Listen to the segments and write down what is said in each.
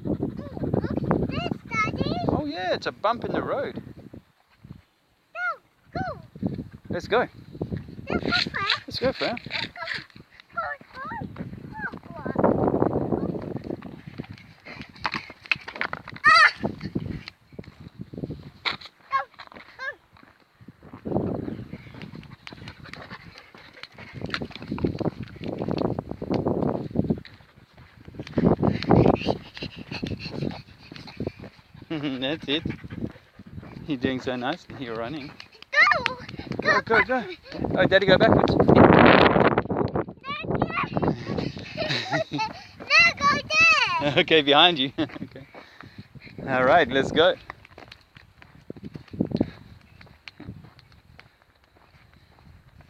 Look, this, Daddy. Oh yeah, it's a bump in the road. No, go. Let's go. Let's go, Fran. Let's go, Freya. Let's go. That's it. You're doing so nice. You're running. Go. Go. Oh, Daddy, go backwards. No, go there. Okay, behind you. Okay. All right, let's go.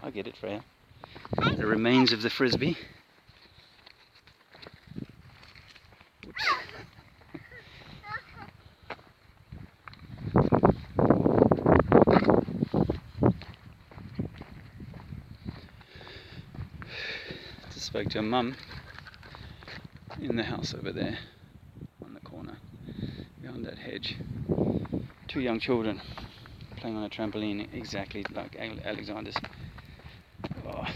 I get it, Freya. The remains of the frisbee. Oops. Just spoke to a mum in the house over there on the corner behind that hedge. 2 young children playing on a trampoline exactly like Alexander's. Oh.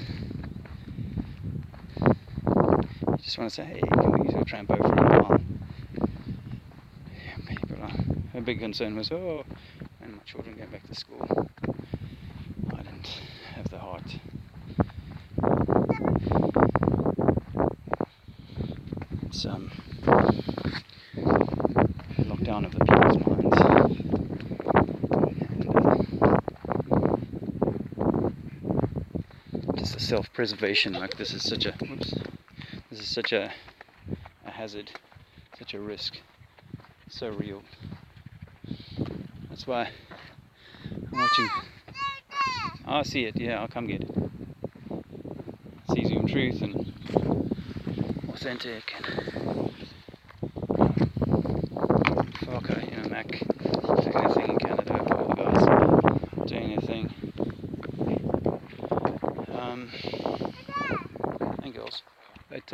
You just want to say, hey, can we use your trampo for a while? Yeah, but her big concern was, oh, when my children go back to school. I didn't have the heart. It's lockdown of the people's minds. And just a self-preservation, like this is such a hazard, such a risk, so real. That's why I'm watching. I see it, yeah, I'll come get it. It's easy in truth and authentic and Farco, Mac doing their thing in Canada, all the guys doing their thing. And girls. But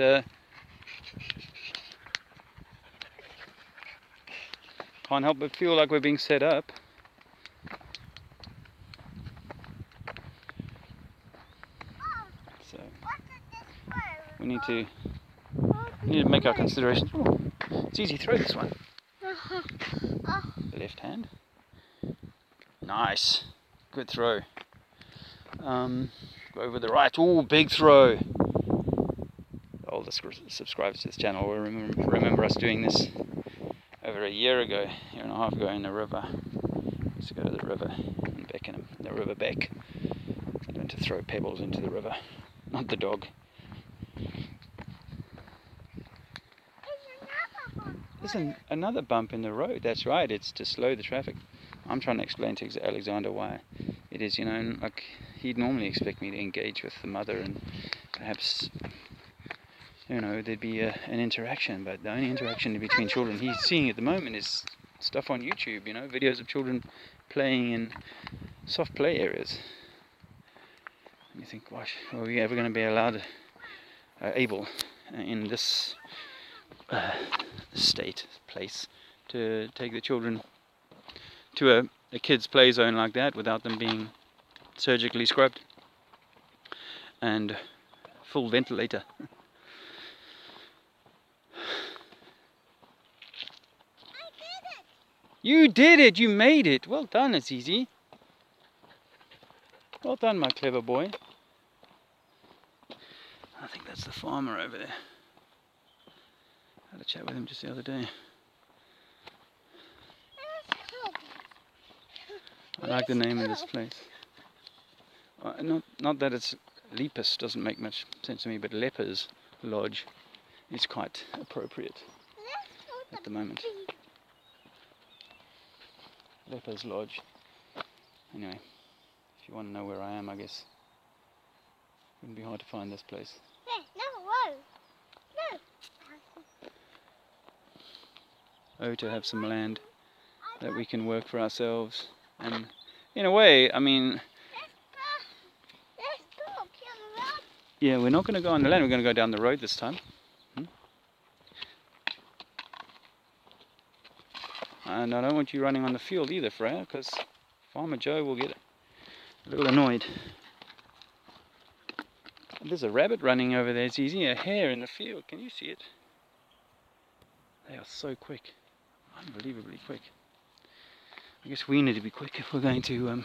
can't help but feel like we're being set up. So we need to make our considerations. Oh, it's easy throw, this one. Left hand. Nice. Good throw. Go over the right. Oh, big throw. The oldest subscribers to this channel will remember us doing this over a year and a half ago in the river. We used to go to the river in Beckenham, the river Beck. I learned to throw pebbles into the river, not the dog. There's another bump in the road. That's right, it's to slow the traffic. I'm trying to explain to Alexander why it is, like he'd normally expect me to engage with the mother and perhaps, there'd be an interaction, but the only interaction between children he's seeing at the moment is stuff on YouTube, videos of children playing in soft play areas. And you think, gosh, are we ever going to be able in this place to take the children to a kid's play zone like that without them being surgically scrubbed and full ventilator? You did it! You made it! Well done, Azizi. Well done, my clever boy. I think that's the farmer over there. I had a chat with him just the other day. I like the name of this place. Not that it's Lepus, doesn't make much sense to me, but Lepers Lodge is quite appropriate at the moment. Lepers Lodge. Anyway, if you want to know where I am, I guess it wouldn't be hard to find this place. Oh, to have some land that we can work for ourselves. And in a way, I mean, yeah, we're not going to go on the land, we're going to go down the road this time. And I don't want you running on the field either, Freya, because Farmer Joe will get a little annoyed. There's a rabbit running over there. It's easy. A hare in the field. Can you see it? They are so quick. Unbelievably quick. I guess we need to be quick if we're going to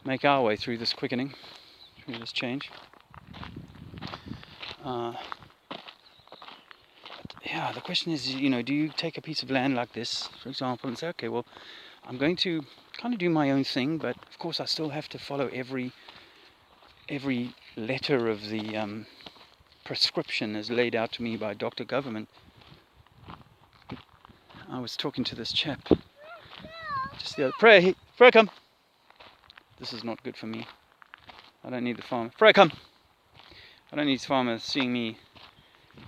make our way through this quickening, through this change. Yeah, the question is, do you take a piece of land like this, for example, and say, okay, well, I'm going to kind of do my own thing, but of course I still have to follow every letter of the prescription as laid out to me by Dr. Government. I was talking to this chap just the other. Freya, come. This is not good for me. I don't need the farmer. Freya, come. I don't need the farmer seeing me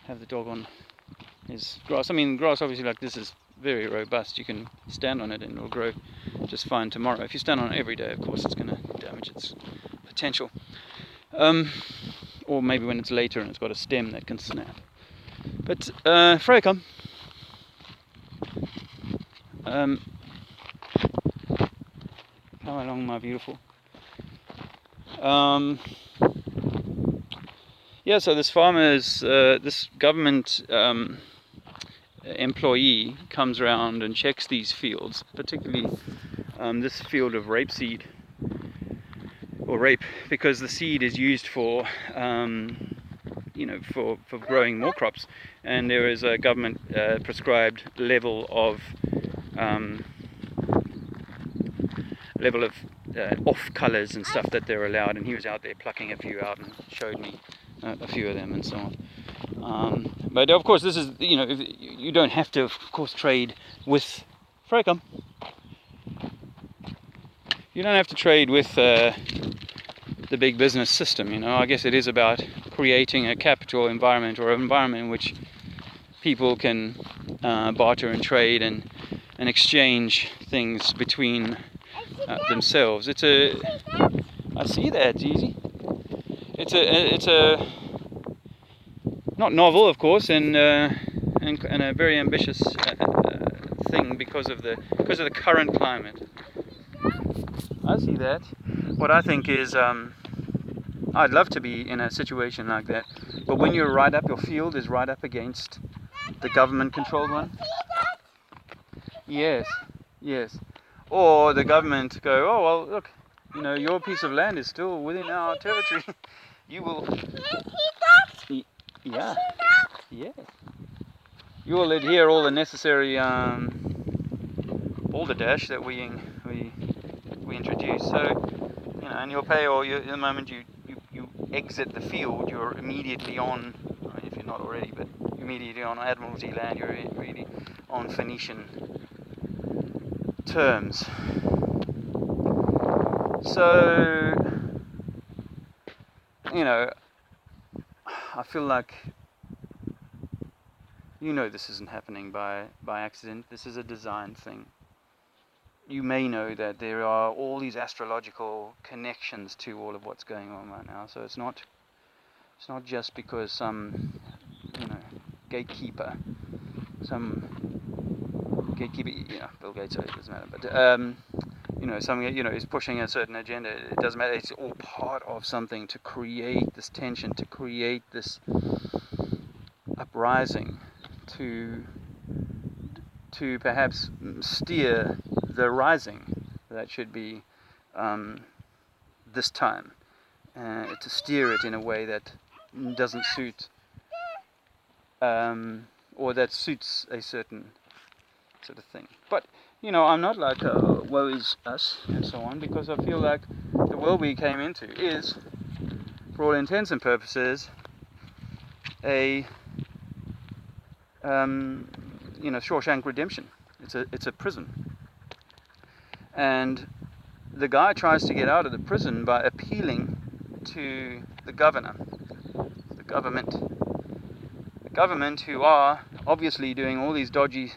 have the dog on his grass. I mean, grass obviously like this is very robust. You can stand on it and it'll grow just fine tomorrow. If you stand on it every day, of course, it's going to damage its potential. Or maybe when it's later and it's got a stem that can snap. But Freya, come. Come along, my beautiful. Yeah, so this farmer's, this government employee comes around and checks these fields, particularly this field of rapeseed, or rape, because the seed is used for, for growing more crops, and there is a government prescribed level of off colours and stuff that they're allowed, and he was out there plucking a few out and showed me a few of them and so on. But of course, this is, you don't have to, of course, trade with Freya. You don't have to trade with the big business system. I guess it is about creating a capital environment, or an environment in which people can barter and trade and exchange things between themselves. I see that, it's easy. It's a not novel, of course, and a very ambitious thing because of the current climate. I see that. What I think is, I'd love to be in a situation like that, but when you're right up, your field is right up against the government-controlled one. Yes. Or the government go, oh well, look, your piece of land is still within our territory. You will. Yeah. Yes. You will adhere all the necessary balderdash that we introduce. So, and you'll pay, or the moment you exit the field, you're immediately on. I mean, if you're not already, but immediately on Admiralty land. You're really on Phoenician terms. So, I feel like, this isn't happening by accident. This is a design thing. You may know that there are all these astrological connections to all of what's going on right now. So it's not just because some, gatekeeper, Bill Gates, it doesn't matter, but something, is pushing a certain agenda. It doesn't matter. It's all part of something to create this tension, to create this uprising, to perhaps steer the rising that should be this time, to steer it in a way that doesn't suit, or that suits a certain sort of thing. But I'm not like woe is us and so on, because I feel like the world we came into is, for all intents and purposes, a Shawshank Redemption. It's a prison, and the guy tries to get out of the prison by appealing to the government, who are obviously doing all these dodgy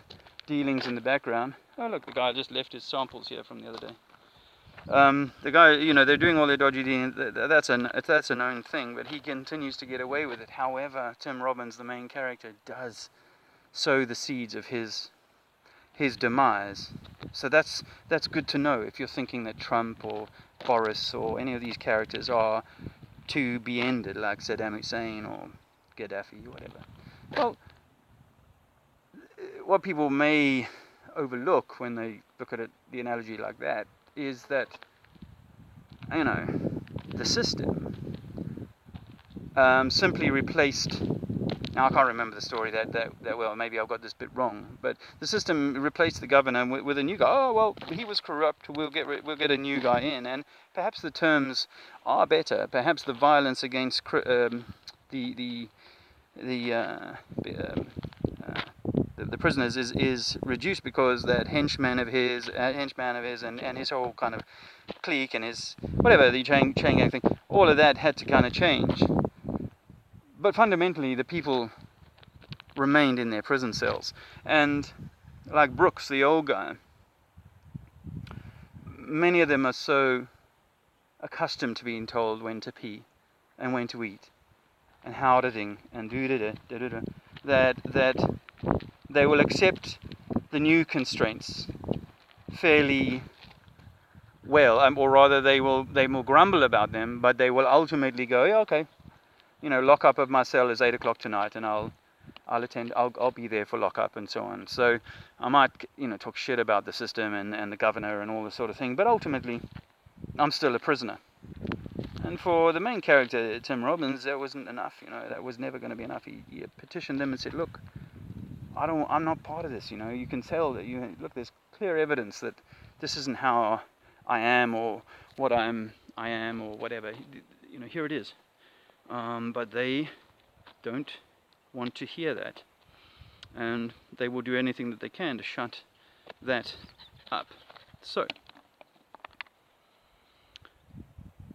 dealings in the background. Oh look, the guy just left his samples here from the other day. The guy, they're doing all their dodgy dealings. That's a known thing, but he continues to get away with it. However, Tim Robbins, the main character, does sow the seeds of his his demise. So that's good to know if you're thinking that Trump or Boris or any of these characters are to be ended, like Saddam Hussein or Gaddafi or whatever. Well, what people may overlook when they look at it, the analogy like that, is that, you know, the system simply replaced. Now I can't remember the story that well. Maybe I've got this bit wrong. But the system replaced the governor with a new guy. Oh well, he was corrupt. We'll get a new guy in, and perhaps the terms are better. Perhaps the violence against the the prisoners is reduced because that henchman of his and his whole kind of clique and his whatever the chain gang thing. All of that had to kind of change. But fundamentally, the people remained in their prison cells. And like Brooks, the old guy, many of them are so accustomed to being told when to pee and when to eat and how to ding and that they will accept the new constraints fairly well, or rather they will grumble about them, but they will ultimately go, yeah, okay, lock up of my cell is 8 o'clock tonight, and I'll attend. I'll be there for lockup and so on. So I might talk shit about the system and the governor and all this sort of thing, but ultimately I'm still a prisoner. And for the main character, Tim Robbins, that wasn't enough. That was never going to be enough. He petitioned them and said, look, I'm not part of this. You can tell that look. There's clear evidence that this isn't how I am or what I am or whatever. Here it is. But they don't want to hear that, and they will do anything that they can to shut that up. So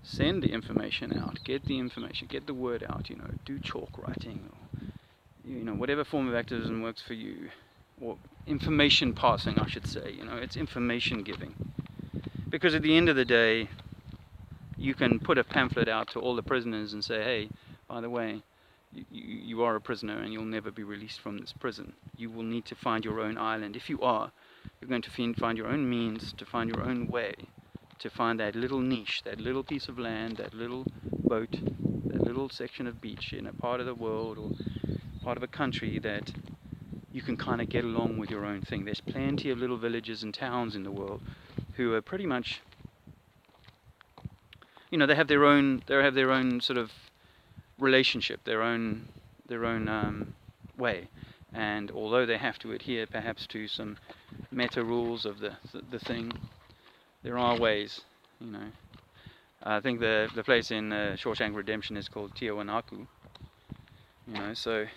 send the information out, get the information, get the word out, do chalk writing, or whatever form of activism works for you, or information passing, I should say. It's information giving, because at the end of the day, you can put a pamphlet out to all the prisoners and say, hey, by the way, you are a prisoner and you'll never be released from this prison. You will need to find your own island. If you are, you're going to find your own means, to find your own way, to find that little niche, that little piece of land, that little boat, that little section of beach in a part of the world or part of a country that you can kind of get along with your own thing. There's plenty of little villages and towns in the world who are pretty much, they have their own sort of relationship, their own way, and although they have to adhere perhaps to some meta rules of the thing, there are ways. I think the place in Shawshank Redemption is called Tiwanaku. So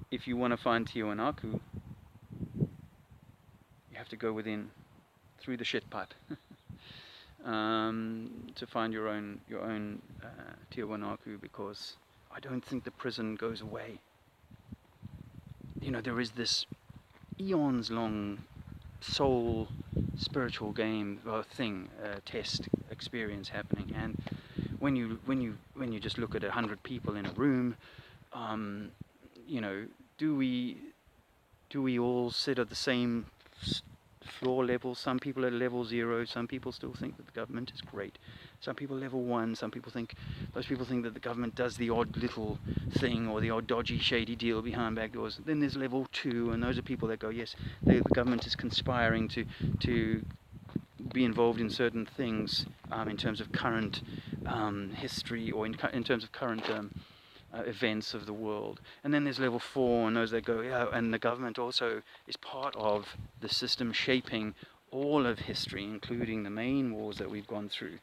if you want to find Tiwanaku, you have to go through the shit pipe. To find your own Tiwanaku, because I don't think the prison goes away. There is this eons long soul spiritual game thing, test experience happening, and when you just look at 100 people in a room, do we all sit at the same floor level? Some people at level 0. Some people still think that the government is great. Some people level 1. Those people think that the government does the odd little thing or the odd dodgy, shady deal behind back doors. Then there's level 2, and those are people that go, yes, the government is conspiring to be involved in certain things in terms of current history, or in terms of current events of the world. And then there's level 4, and those that go, yeah, and the government also is part of the system shaping all of history, including the main wars that we've gone through.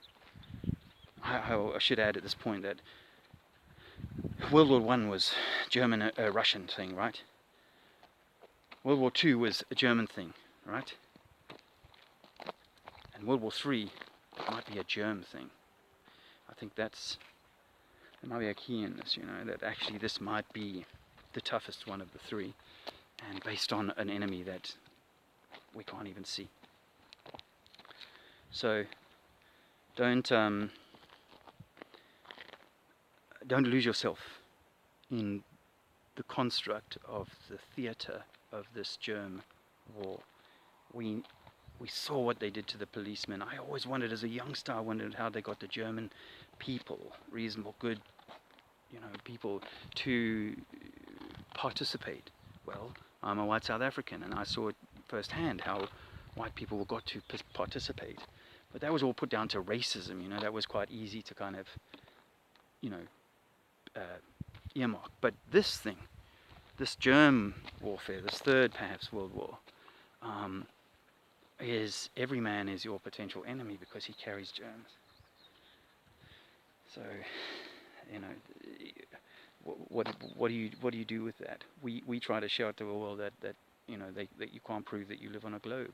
I should add at this point that World War I was Russian thing, right? World War II was a German thing, right? And World War III might be a German thing. I think there might be a key in this, that actually this might be the toughest one of the three, and based on an enemy that we can't even see. So don't lose yourself in the construct of the theatre of this germ war. We saw what they did to the policemen. I always wondered, as a youngster, I wondered how they got the German people, reasonable, good, people, to participate. Well, I'm a white South African, and I saw it firsthand how white people got to participate. But that was all put down to racism. That was quite easy to kind of, earmark. But this thing, this germ warfare, this third perhaps world war, is every man is your potential enemy because he carries germs. So, what do you do with that? We try to shout to the world that that you can't prove that you live on a globe.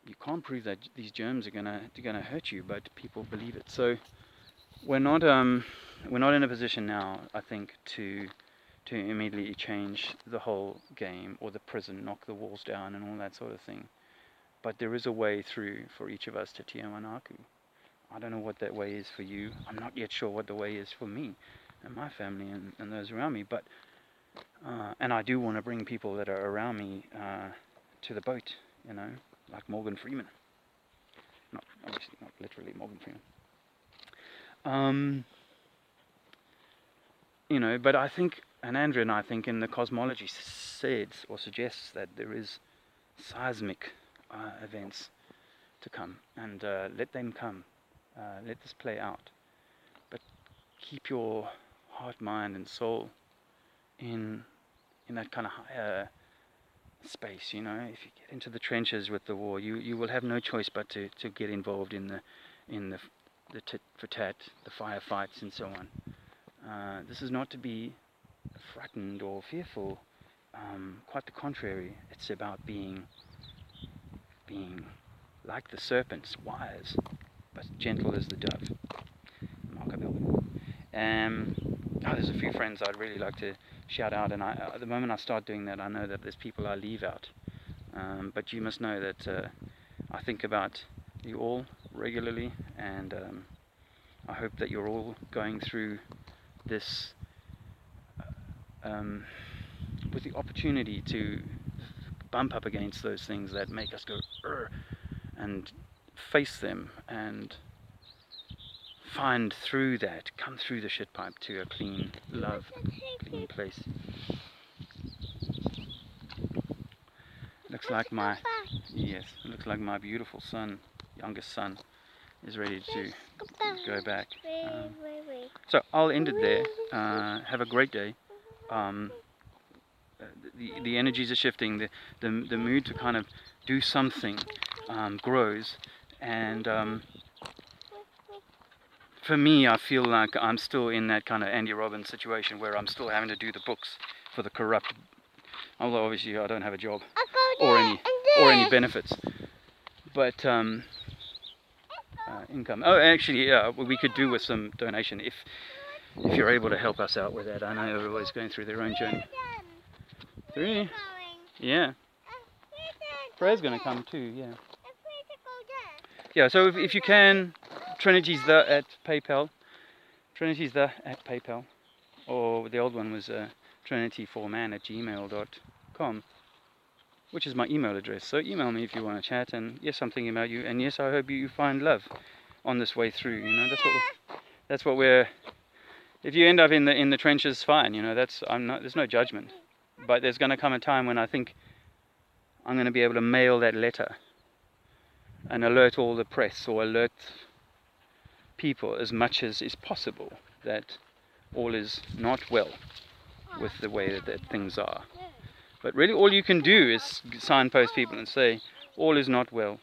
You can't prove that these germs are gonna hurt you, but people believe it. So we're not in a position now, I think, to immediately change the whole game or the prison, knock the walls down and all that sort of thing. But there is a way through for each of us to Tiahuanaku. I don't know what that way is for you. I'm not yet sure what the way is for me and my family and those around me. But and I do want to bring people that are around me to the boat, like Morgan Freeman. Obviously not literally Morgan Freeman. But I think, and Andrea and I think, in the cosmology says or suggests that there is seismic events to come, and let them come. Let this play out. But keep your heart, mind, and soul in that kind of higher space. If you get into the trenches with the war, you will have no choice but to get involved in the tit for tat, the firefights, and so on. This is not to be frightened or fearful. Quite the contrary. It's about being like the serpents, wise, but gentle as the dove. There's a few friends I'd really like to shout out, and the moment I start doing that, I know that there's people I leave out. But you must know that I think about you all regularly, and I hope that you're all going through this with the opportunity to bump up against those things that make us go and face them and find through that, come through the shit pipe to a clean love, clean place. Looks like my beautiful son, youngest son, is ready to go back. So I'll end it there. Have a great day. The energies are shifting. The mood to kind of do something grows, and for me, I feel like I'm still in that kind of Andy Robbins situation where I'm still having to do the books for the corrupt. Although obviously I don't have a job or any benefits, but income. Oh, actually, yeah, we could do with some donation if you're able to help us out with that. I know everybody's going through their own journey. Really? Yeah. Freya's going to come too. Yeah. Yeah. So if you can, Trinity's at PayPal. Trinity's at PayPal, or the old one was trinityforman@gmail.com, which is my email address. So email me if you want to chat. And yes, I'm thinking about you. And yes, I hope you find love on this way through. That's what we're. If you end up in the trenches, fine. There's no judgment. But there's going to come a time when I think I'm going to be able to mail that letter and alert all the press, or alert people as much as is possible that all is not well with the way that things are. But really all you can do is signpost people and say all is not well.